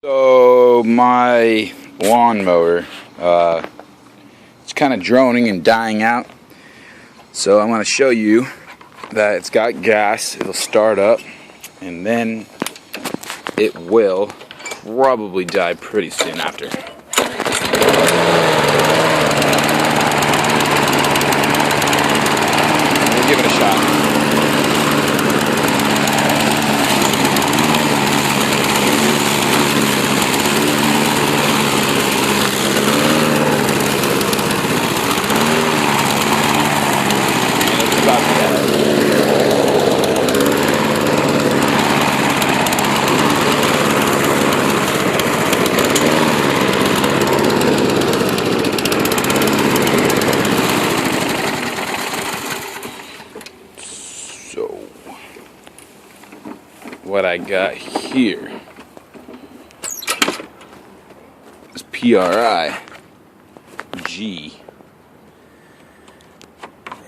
So my lawnmower, it's kind of droning and dying out. So I'm going to show you that it's got gas. It'll start up, and then it will probably die pretty soon after. We'll give it a shot. So, what I got here is PRI-G,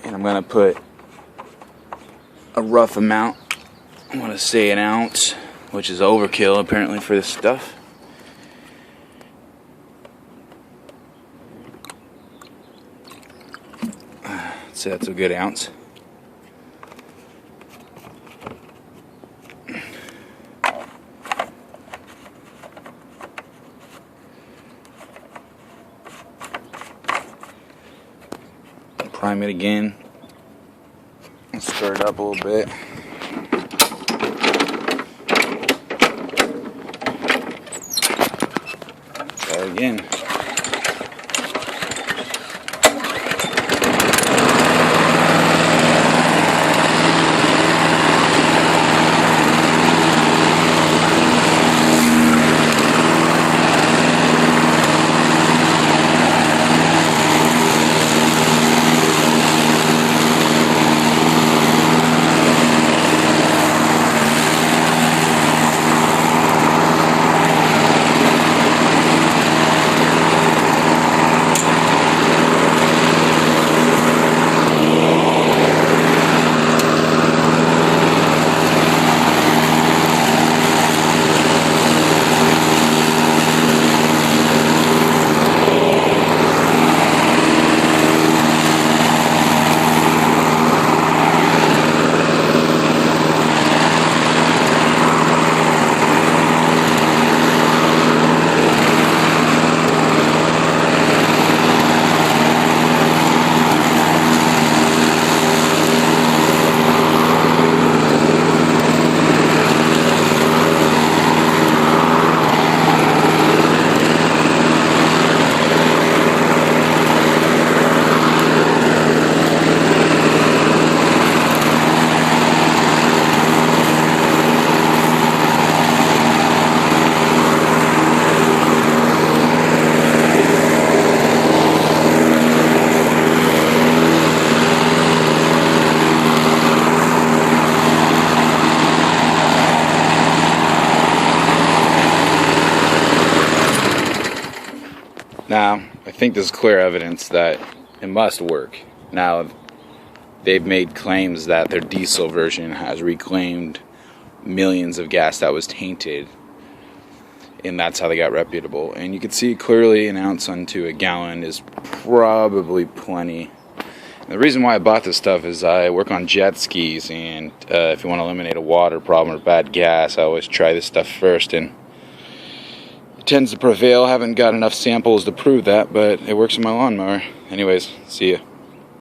and I'm gonna put a rough amount. I want to say an ounce, which is overkill apparently for this stuff. So that's a good ounce. Prime it again. Stir it up a little bit. Try it again. Now, I think this is clear evidence that it must work. Now, they've made claims that their diesel version has reclaimed millions of gas that was tainted, and that's how they got reputable. And you can see clearly an ounce onto a gallon is probably plenty. And the reason why I bought this stuff is I work on jet skis, and if you want to eliminate a water problem or bad gas, I always try this stuff first, and it tends to prevail. I haven't got enough samples to prove that, but it works in my lawnmower. Anyways, see ya.